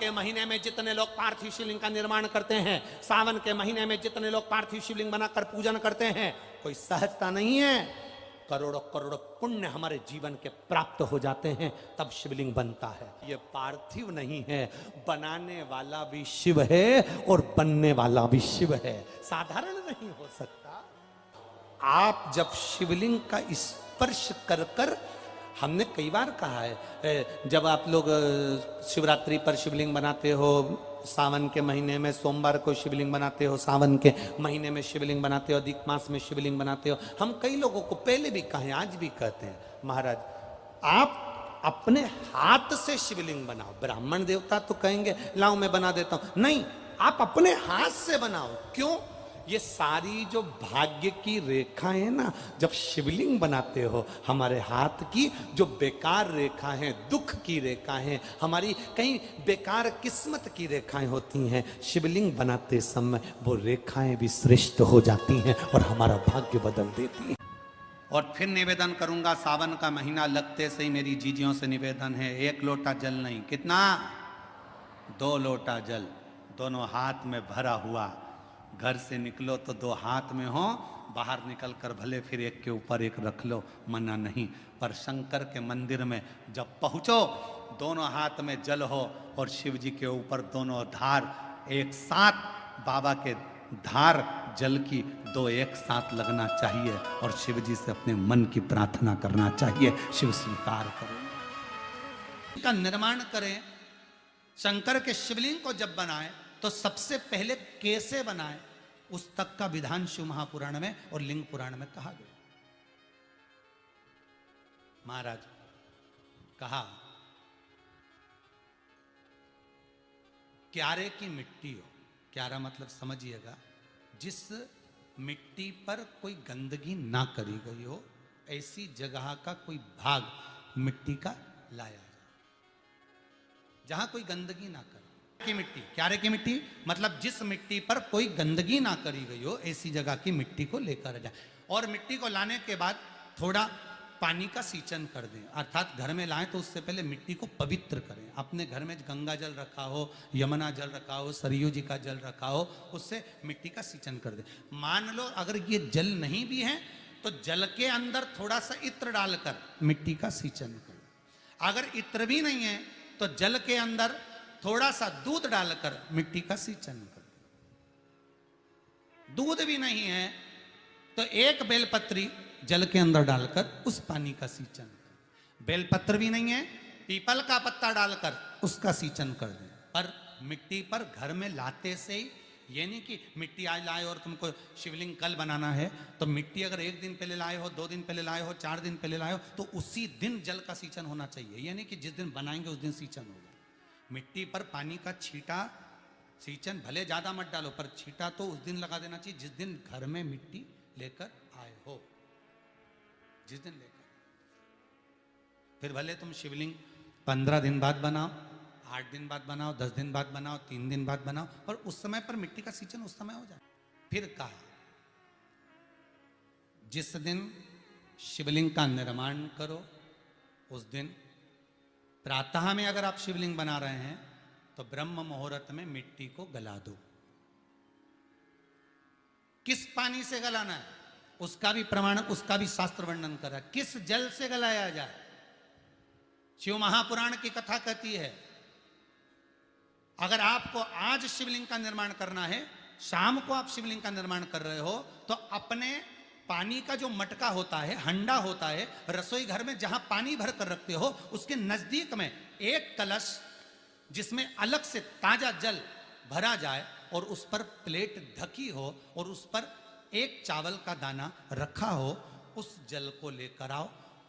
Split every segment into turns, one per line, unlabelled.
के महीने में जितने लोग पार्थिव शिवलिंग का निर्माण करते हैं, सावन के महीने में जितने लोग पार्थिव शिवलिंग बनाकर पूजन करते हैं, कोई सहजता नहीं है। करोड़ों करोड़ों पुण्य हमारे जीवन के प्राप्त हो जाते हैं, तब शिवलिंग बनता है। ये पार्थिव नहीं है, बनाने वाला भी शिव है और बनने वाला भी शिव है, साधारण नहीं हो सकता। आप जब शिवलिंग का स्पर्श कर कर, हमने कई बार कहा है, जब आप लोग शिवरात्रि पर शिवलिंग बनाते हो, सावन के महीने में सोमवार को शिवलिंग बनाते हो, सावन के महीने में शिवलिंग बनाते हो, अधिक मास में शिवलिंग बनाते हो, हम कई लोगों को पहले भी कहे, आज भी कहते हैं, महाराज आप अपने हाथ से शिवलिंग बनाओ। ब्राह्मण देवता तो कहेंगे लाओ मैं बना देता हूं, नहीं, आप अपने हाथ से बनाओ। क्यों? ये सारी जो भाग्य की रेखाएं है ना, जब शिवलिंग बनाते हो, हमारे हाथ की जो बेकार रेखा है, दुख की रेखा है, हमारी कहीं बेकार किस्मत की रेखाएं होती हैं, शिवलिंग बनाते समय वो रेखाएं भी श्रेष्ठ हो जाती हैं और हमारा भाग्य बदल देती हैं। और फिर निवेदन करूंगा, सावन का महीना लगते से ही मेरी जीजियों से निवेदन है, 1 लोटा जल नहीं, कितना? 2 लोटा जल, दोनों हाथ में भरा हुआ। घर से निकलो तो 2 हाथ में हो, बाहर निकल कर भले फिर एक के ऊपर एक रख लो, मना नहीं, पर शंकर के मंदिर में जब पहुंचो, दोनों हाथ में जल हो और शिव जी के ऊपर दोनों धार एक साथ, बाबा के धार जल की 2 एक साथ लगना चाहिए और शिव जी से अपने मन की प्रार्थना करना चाहिए, शिव स्वीकार करें। का निर्माण करें। शंकर के शिवलिंग को जब बनाए तो सबसे पहले कैसे बनाए, उस तक का विधान शिव महापुराण में और लिंग पुराण में कहा गया। महाराज कहा, क्यारे की मिट्टी हो, क्यारा मतलब समझिएगा, जिस मिट्टी पर कोई गंदगी ना करी गई हो, ऐसी जगह का कोई भाग मिट्टी का लाया जाए, जहां कोई गंदगी ना करे। की मिट्टी, क्यारे की मिट्टी मतलब जिस मिट्टी पर कोई गंदगी ना करी गई हो, ऐसी जगह की मिट्टी को लेकर जाए। और मिट्टी को लाने के बाद थोड़ा पानी का सींचन कर दें, अर्थात घर में लाएं तो उससे पहले मिट्टी को पवित्र करें। अपने घर में गंगा जल रखा हो, यमुना जल रखा हो, सरयू जी का जल रखा हो, उससे मिट्टी का सींचन कर दें। मान लो अगर ये जल नहीं भी है तो जल के अंदर थोड़ा सा इत्र डालकर मिट्टी का सींचन करें। अगर इत्र भी नहीं है तो जल के अंदर थोड़ा सा दूध डालकर मिट्टी का सींचन कर। दूध भी नहीं है तो एक बेलपत्री जल के अंदर डालकर उस पानी का सींचन कर। बेलपत्र भी नहीं है, पीपल का पत्ता डालकर उसका सींचन कर दें। पर मिट्टी पर घर में लाते से ही, ये नहीं कि मिट्टी आज लाए और तुमको शिवलिंग कल बनाना है, तो मिट्टी अगर 1 दिन पहले लाए हो, 2 दिन पहले लाए हो, 4 दिन पहले लाए हो, तो उसी दिन जल का सींचन होना चाहिए। ये नहीं कि जिस दिन बनाएंगे उस दिन सींचन होगा। मिट्टी पर पानी का छींटा, सींचन भले ज्यादा मत डालो, पर छींटा तो उस दिन लगा देना चाहिए जिस दिन घर में मिट्टी लेकर आए हो, जिस दिन लेकर। फिर भले तुम शिवलिंग 15 दिन बाद बनाओ, 8 दिन बाद बनाओ, 10 दिन बाद बनाओ, 3 दिन बाद बनाओ, पर उस समय पर मिट्टी का सींचन उस समय हो जाए। फिर कहा, जिस दिन शिवलिंग का निर्माण करो उस दिन प्रातः में अगर आप शिवलिंग बना रहे हैं तो ब्रह्म मुहूर्त में मिट्टी को गला दो। किस पानी से गलाना है उसका भी प्रमाण, उसका भी शास्त्र वर्णन कर रहा है। किस जल से गलाया जाए, शिव महापुराण की कथा कहती है। अगर आपको आज शिवलिंग का निर्माण करना है, शाम को आप शिवलिंग का निर्माण कर रहे हो, तो अपने पानी का जो मटका होता है, हंडा होता है, रसोई घर में जहां पानी भर कर रखते हो, उसके नजदीक में एक कलश जिसमें अलग से ताजा जल भरा जाए और उस पर प्लेट ढकी हो और उस पर एक चावल का दाना रखा हो, उस जल को लेकर आओ।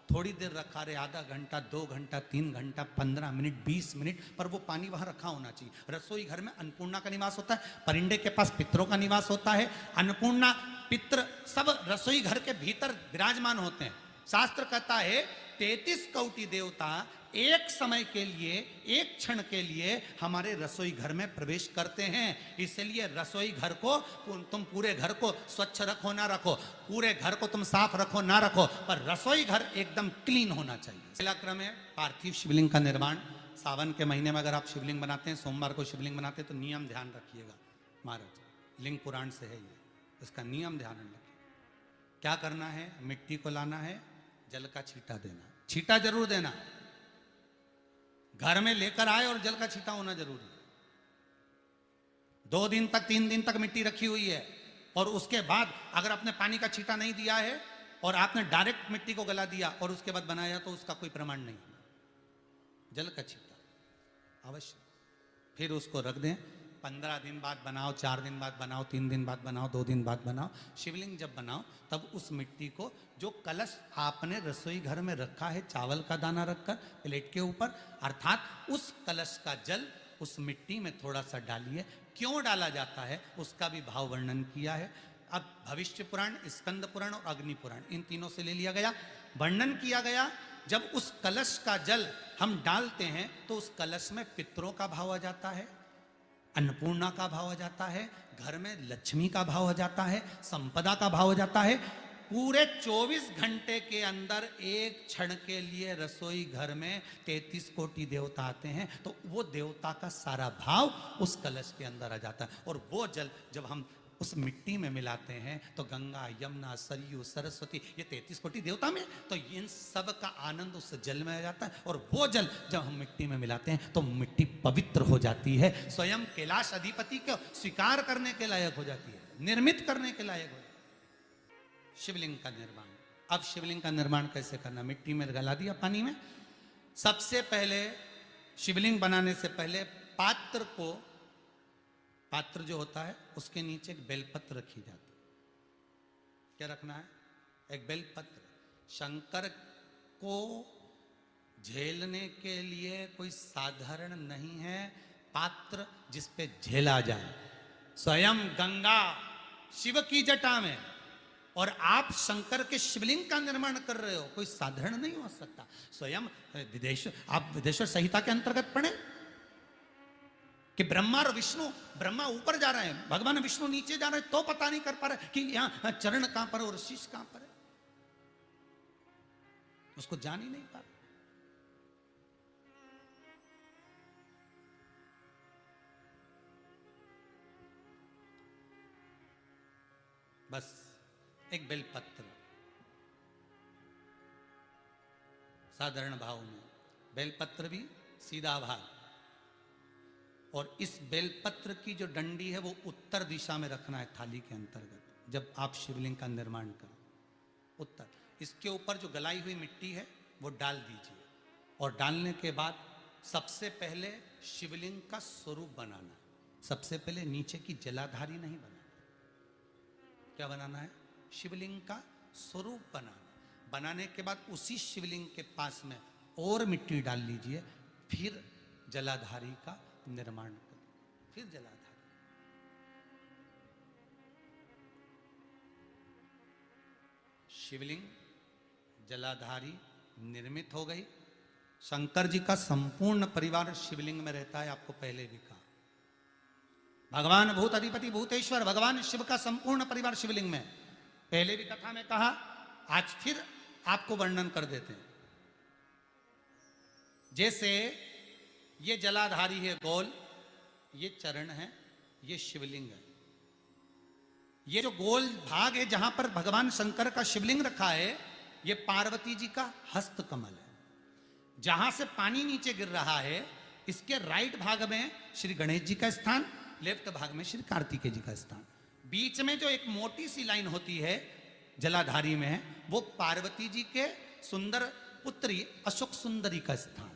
थोड़ी देर रखा रहे, आधा घंटा, 2 घंटा, 3 घंटा, 15 मिनट, 20 मिनट, पर वो पानी वहां रखा होना चाहिए। रसोई घर में अन्नपूर्णा का निवास होता है, परिंदे के पास पितरों का निवास होता है। अन्नपूर्णा, पित्र सब रसोई घर के भीतर विराजमान होते हैं। शास्त्र कहता है 33 कोटि देवता एक समय के लिए, एक क्षण के लिए हमारे रसोई घर में प्रवेश करते हैं। इसलिए रसोई घर को तुम पूरे घर को स्वच्छ रखो ना रखो, पूरे घर को तुम साफ रखो ना रखो, पर रसोई घर एकदम क्लीन होना चाहिए। पहला क्रम है पार्थिव शिवलिंग का निर्माण। सावन के महीने में अगर आप शिवलिंग बनाते हैं, सोमवार को शिवलिंग बनाते हैं, तो नियम ध्यान रखिएगा महाराज, लिंग पुराण से है ये, इसका नियम ध्यान रखिए। क्या करना है, मिट्टी को लाना है, जल का छींटा देना, छींटा जरूर देना, घर में लेकर आए और जल का छींटा होना जरूरी है। 2 दिन तक 3 दिन तक मिट्टी रखी हुई है और उसके बाद अगर आपने पानी का छींटा नहीं दिया है और आपने डायरेक्ट मिट्टी को गला दिया और उसके बाद बनाया, तो उसका कोई प्रमाण नहीं। जल का छींटा अवश्य, फिर उसको रख दें। 15 दिन बाद बनाओ, 4 दिन बाद बनाओ, 3 दिन बाद बनाओ, 2 दिन बाद बनाओ। शिवलिंग जब बनाओ तब उस मिट्टी को, जो कलश आपने रसोई घर में रखा है चावल का दाना रखकर प्लेट के ऊपर, अर्थात उस कलश का जल उस मिट्टी में थोड़ा सा डालिए। क्यों डाला जाता है उसका भी भाव वर्णन किया है। अब भविष्य पुराण, स्कंद पुराण और अग्नि पुराण, इन तीनों से ले लिया गया, वर्णन किया गया। जब उस कलश का जल हम डालते हैं तो उस कलश में पितरों का भाव आ जाता है, अन्नपूर्णा का भाव आ जाता है, घर में लक्ष्मी का भाव आ जाता है, संपदा का भाव आ जाता है। पूरे 24 घंटे के अंदर एक क्षण के लिए रसोई घर में 33 कोटि देवता आते हैं, तो वो देवता का सारा भाव उस कलश के अंदर आ जाता है। और वो जल जब हम उस मिट्टी में मिलाते हैं तो गंगा, यमुना, सरयू, सरस्वती, ये 33 कोटि देवता में, तो इन सब का आनंद उस जल में आ जाता है। और वो जल जब हम मिट्टी में मिलाते हैं तो मिट्टी पवित्र हो जाती है, स्वयं कैलाश अधिपति को स्वीकार करने के लायक हो जाती है, निर्मित करने के लायक हो जाती है। शिवलिंग का निर्माण, अब शिवलिंग का निर्माण कैसे करना, मिट्टी में गला दिया पानी में। सबसे पहले शिवलिंग बनाने से पहले पात्र जो होता है उसके नीचे एक बेलपत्र रखी जाती है। क्या रखना है, एक बेलपत्र। शंकर को झेलने के लिए कोई साधारण नहीं है पात्र जिस पे झेला जाए। स्वयं गंगा शिव की जटा में और आप शंकर के शिवलिंग का निर्माण कर रहे हो, कोई साधारण नहीं हो सकता। स्वयं आप विदेश्वर संहिता के अंतर्गत पढ़े कि ब्रह्मा और विष्णु, ब्रह्मा ऊपर जा रहे हैं, भगवान विष्णु नीचे जा रहे हैं, तो पता नहीं कर पा रहे कि यहां चरण कहां पर और शीश कहां पर है, उसको जान ही नहीं पा रहे। बस एक बेलपत्र साधारण भाव में, बेलपत्र भी सीधा भाग, और इस बेलपत्र की जो डंडी है वो उत्तर दिशा में रखना है थाली के अंतर्गत। जब आप शिवलिंग का निर्माण करें उत्तर, इसके ऊपर जो गलाई हुई मिट्टी है वो डाल दीजिए। और डालने के बाद सबसे पहले शिवलिंग का स्वरूप बनाना। सबसे पहले नीचे की जलाधारी नहीं बनाना, क्या बनाना है, शिवलिंग का स्वरूप बनाना। बनाने के बाद उसी शिवलिंग के पास में और मिट्टी डाल लीजिए, फिर जलाधारी का निर्माण करें, फिर जलाधारी। शिवलिंग जलाधारी निर्मित हो गई। शंकर जी का संपूर्ण परिवार शिवलिंग में रहता है, आपको पहले भी कहा। भगवान भूत अधिपति भूतेश्वर भगवान शिव का संपूर्ण परिवार शिवलिंग में, पहले भी कथा में कहा, आज फिर आपको वर्णन कर देते हैं। जैसे ये जलाधारी है गोल, ये चरण है, ये शिवलिंग है। ये जो गोल भाग है जहां पर भगवान शंकर का शिवलिंग रखा है, ये पार्वती जी का हस्त कमल है। जहां से पानी नीचे गिर रहा है, इसके राइट भाग में श्री गणेश जी का स्थान, लेफ्ट भाग में श्री कार्तिकेय जी का स्थान। बीच में जो एक मोटी सी लाइन होती है जलाधारी में, वो पार्वती जी के सुंदर पुत्री अशोक सुंदरी का स्थान।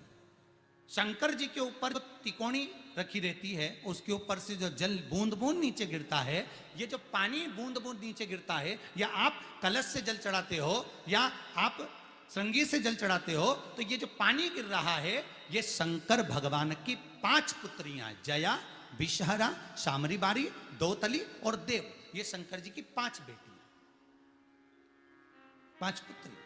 शंकर जी के ऊपर जो तिकोनी रखी रहती है, उसके ऊपर से जो जल बूंद बूंद नीचे गिरता है, ये जो पानी बूंद बूंद नीचे गिरता है, या आप कलश से जल चढ़ाते हो या आप श्रृंगी से जल चढ़ाते हो, तो ये जो पानी गिर रहा है, ये शंकर भगवान की 5 पुत्रियां, जया, विषहरा, शामरी बारी, दौतली और देव, ये शंकर जी की 5 बेटियां, 5 पुत्री।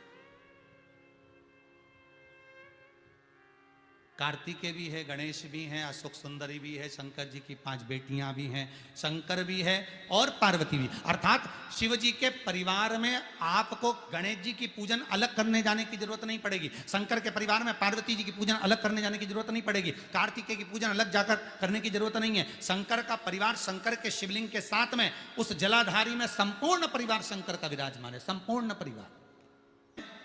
कार्तिकेय भी है, गणेश भी हैं, अशोक सुंदरी भी है, शंकर जी की 5 बेटियां भी हैं, शंकर भी है और पार्वती भी। अर्थात शिव जी के परिवार में आपको गणेश जी की पूजन अलग करने जाने की जरूरत नहीं पड़ेगी, शंकर के परिवार में पार्वती जी की पूजन अलग करने जाने की जरूरत नहीं पड़ेगी, कार्तिकेय की पूजन अलग जाकर करने की जरूरत नहीं है। शंकर का परिवार, शंकर के शिवलिंग के साथ में उस जलाधारी में संपूर्ण परिवार शंकर का विराजमान है, संपूर्ण परिवार।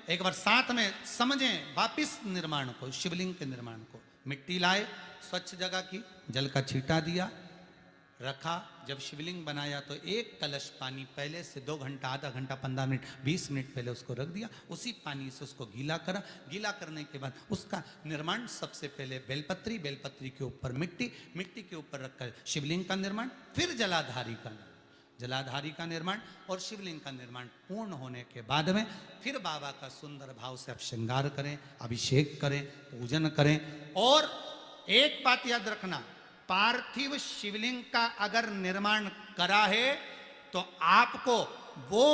एक बार साथ में समझें वापिस निर्माण को, शिवलिंग के निर्माण को। मिट्टी लाए, स्वच्छ जगह की, जल का छींटा दिया, रखा। जब शिवलिंग बनाया तो एक कलश पानी पहले से 2 घंटा, आधा घंटा, 15 मिनट, 20 मिनट पहले उसको रख दिया। उसी पानी से उसको गीला करा। गीला करने के बाद उसका निर्माण सबसे पहले बेलपत्री, बेलपत्री के ऊपर मिट्टी, मिट्टी के ऊपर रखकर शिवलिंग का निर्माण, फिर जलाधारी का निर्माण, जलाधारी का निर्माण और शिवलिंग का निर्माण पूर्ण होने के बाद में फिर बाबा का सुंदर भाव से आप श्रृंगार करें, अभिषेक करें, पूजन करें। और एक बात याद रखना, पार्थिव शिवलिंग का अगर निर्माण करा है तो आपको वो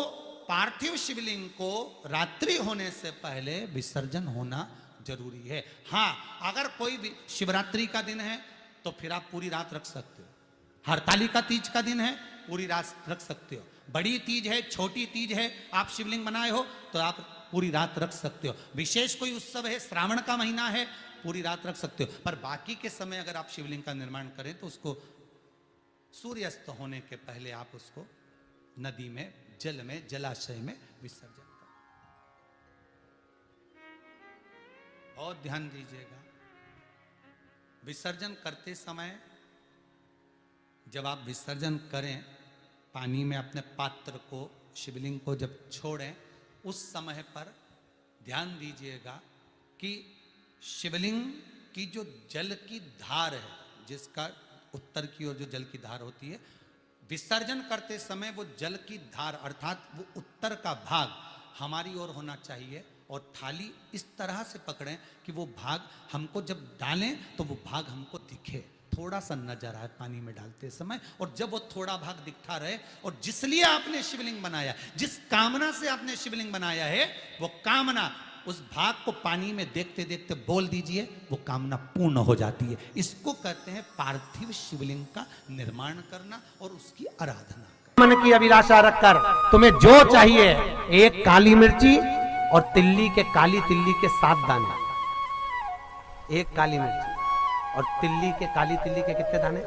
पार्थिव शिवलिंग को रात्रि होने से पहले विसर्जन होना जरूरी है। हाँ, अगर कोई शिवरात्रि का दिन है तो फिर आप पूरी रात रख सकते हो। हरतालिका तीज का दिन है, पूरी रात रख सकते हो। बड़ी तीज है, छोटी तीज है, आप शिवलिंग बनाए हो तो आप पूरी रात रख सकते हो। विशेष कोई उत्सव है, श्रावण का महीना है, पूरी रात रख सकते हो। पर बाकी के समय अगर आप शिवलिंग का निर्माण करें तो उसको सूर्यास्त होने के पहले आप उसको नदी में, जल में, जलाशय में विसर्जन करें। बहुत ध्यान दीजिएगा, विसर्जन करते समय जब आप विसर्जन करें, पानी में अपने पात्र को, शिवलिंग को जब छोड़ें, उस समय पर ध्यान दीजिएगा कि शिवलिंग की जो जल की धार है, जिसका उत्तर की ओर जो जल की धार होती है, विसर्जन करते समय वो जल की धार अर्थात वो उत्तर का भाग हमारी ओर होना चाहिए और थाली इस तरह से पकड़ें कि वो भाग हमको जब डालें तो वो भाग हमको दिखे, थोड़ा सा नजर आए पानी में डालते समय। और जब वो थोड़ा भाग दिखता रहे और जिसलिए आपने शिवलिंग बनाया, जिस कामना से आपने शिवलिंग बनाया है, वो कामना उस भाग को पानी में देखते देखते बोल दीजिए, वो कामना पूर्ण हो जाती है। इसको कहते हैं पार्थिव शिवलिंग का निर्माण करना और उसकी आराधना करना।
मन की अभिलाषा रखकर तुम्हें जो चाहिए, एक काली मिर्ची और तिल्ली के, काली तिल्ली के 7 दाने, एक काली मिर्ची और तिल्ली के, काली तिल्ली के कितने दाने?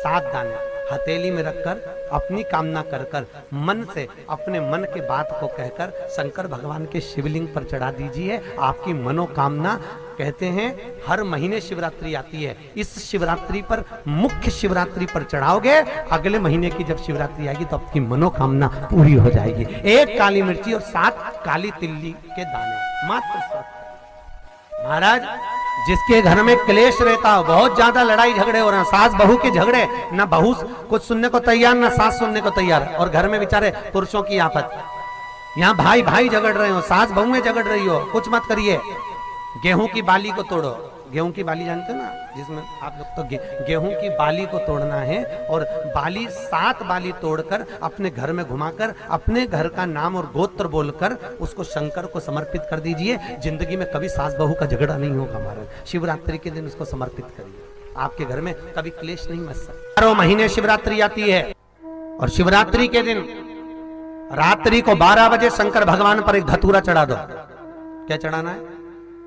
7 दाने हथेली में रखकर अपनी कामना कर कर मन से अपने मन के बात को कहकर शंकर भगवान के शिवलिंग पर चढ़ा दीजिए। आपकी मनोकामना, कहते हैं हर महीने शिवरात्रि आती है, इस शिवरात्रि पर, मुख्य शिवरात्रि पर चढ़ाओगे, अगले महीने की जब शिवरात्रि आएगी तो आपकी मनोकामना पूरी हो जाएगी। एक काली मिर्ची और 7 काली तिल्ली के दाने, मात्र 7। महाराज, जिसके घर में क्लेश रहता हो, बहुत ज्यादा लड़ाई झगड़े हो रहे हैं, सास बहू के झगड़े, ना बहू कुछ सुनने को तैयार, ना सास सुनने को तैयार, और घर में बेचारे पुरुषों की आफत, यहाँ भाई भाई झगड़ रहे हो, सास बहुएं झगड़ रही हो, कुछ मत करिए। गेहूं की बाली को तोड़ो, गेहूं की बाली जानते हो ना, जिसमें आप लोग तो गेहूं की बाली को तोड़ना है और बाली 7 बाली तोड़कर अपने घर में घुमाकर अपने घर का नाम और गोत्र बोलकर उसको शंकर को समर्पित कर दीजिए। जिंदगी में कभी सास बहू का झगड़ा नहीं होगा। महाराज, शिवरात्रि के दिन उसको समर्पित करिए, आपके घर में कभी क्लेश नहीं मच सकता। 12 महीने शिवरात्रि आती है और शिवरात्रि के दिन रात्रि को 12 बजे शंकर भगवान पर एक धतूरा चढ़ा दो। क्या चढ़ाना है?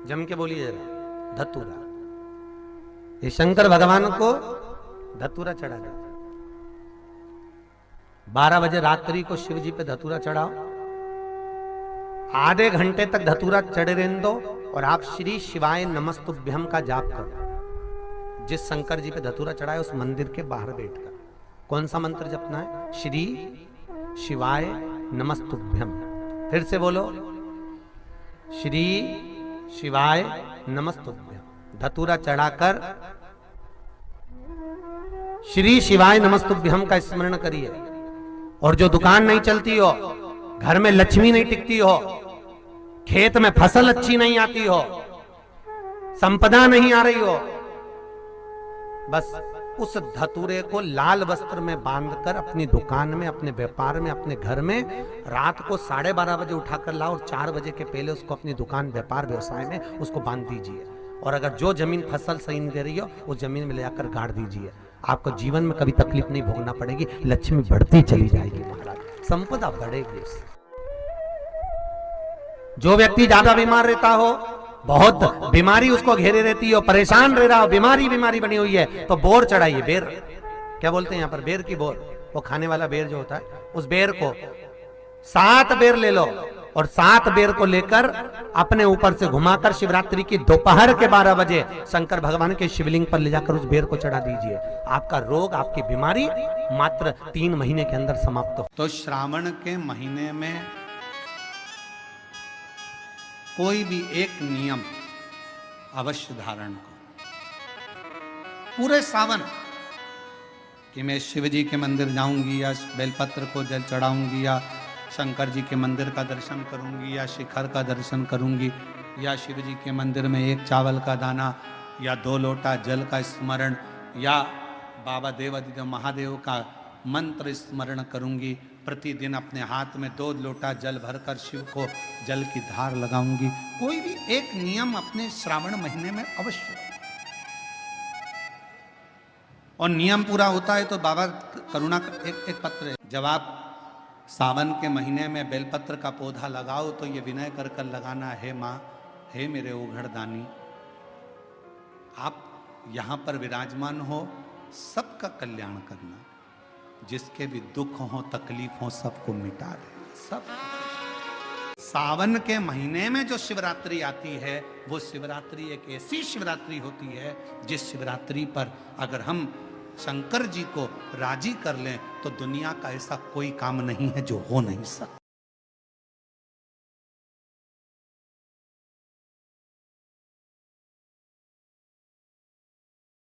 जम के बोलिए जरा, धतूरा। ये शंकर भगवान को धतूरा चढ़ा दो। 12 बजे रात्रि को शिव जी पे धतूरा चढ़ाओ, आधे घंटे तक धतूरा चढ़े रहने दो और आप श्री शिवाय नमस्तुभ्यम का जाप करो। जिस शंकर जी पे धतूरा चढ़ाए उस मंदिर के बाहर बैठकर कौन सा मंत्र जपना है? श्री शिवाय नमस्तुभ्यम। फिर से बोलो, श्री शिवाय नमस्तुभ्यम। धतूरा चढ़ाकर श्री शिवाय नमस्तुभ्यम का स्मरण करिए। और जो दुकान नहीं चलती हो, घर में लक्ष्मी नहीं टिकती हो, खेत में फसल अच्छी नहीं आती हो, संपदा नहीं आ रही हो, बस उस धतूरे को लाल वस्त्र में बांधकर अपनी दुकान में, अपने व्यापार में, अपने घर में रात को 12:30 बजे उठाकर लाओ और 4 बजे के पहले उसको अपनी दुकान, व्यापार, व्यवसाय में उसको बांध दीजिए। और अगर जो जमीन फसल सही नहीं दे रही हो उस जमीन में ले जाकर गाड़ दीजिए, आपको जीवन में कभी तकलीफ नहीं भोगना पड़ेगी, लक्ष्मी बढ़ती चली जाएगी महाराज, संपदा बढ़ेगी। जो व्यक्ति ज्यादा बीमार रहता हो, बहुत बीमारी उसको घेरे रहती हो, परेशान रह रहा हो, बीमारी बनी हुई है, तो बोर चढ़ाइए। बेर क्या बोलते हैं यहाँ पर, बेर की बोर, वो खाने वाला बेर जो होता है, उस बेर को 7 बेर ले लो और 7 बेर को लेकर अपने ऊपर से घुमाकर शिवरात्रि की दोपहर के 12 बजे शंकर भगवान के शिवलिंग पर ले जाकर उस बेर को चढ़ा दीजिए। आपका रोग, आपकी बीमारी मात्र 3 महीने के अंदर समाप्त हो।
तो श्रावण के महीने में कोई भी एक नियम अवश्य धारण करो पूरे सावन, कि मैं शिव जी के मंदिर जाऊंगी या बेलपत्र को जल चढ़ाऊंगी या शंकर जी के मंदिर का दर्शन करूंगी या शिखर का दर्शन करूंगी या शिव जी के मंदिर में 1 चावल का दाना या 2 लोटा जल का स्मरण या बाबा देवादिदेव महादेव का मंत्र स्मरण करूंगी। प्रतिदिन अपने हाथ में 2 लोटा जल भरकर शिव को जल की धार लगाऊंगी। कोई भी एक नियम अपने श्रावण महीने में अवश्य, और नियम पूरा होता है तो बाबा करुणा का एक पत्र है। जब आप सावन के महीने में बेलपत्र का पौधा लगाओ तो ये विनय कर कर लगाना, हे माँ, हे मेरे ओघड़दानी, आप यहाँ पर विराजमान हो, सबका कल्याण करना, जिसके भी दुख हो तकलीफ हो सबको मिटा देना। सब सावन के महीने में जो शिवरात्रि आती है वो शिवरात्रि एक ऐसी शिवरात्रि होती है जिस शिवरात्रि पर अगर हम शंकर जी को राजी कर लें तो दुनिया का ऐसा कोई काम नहीं है जो हो नहीं सकता।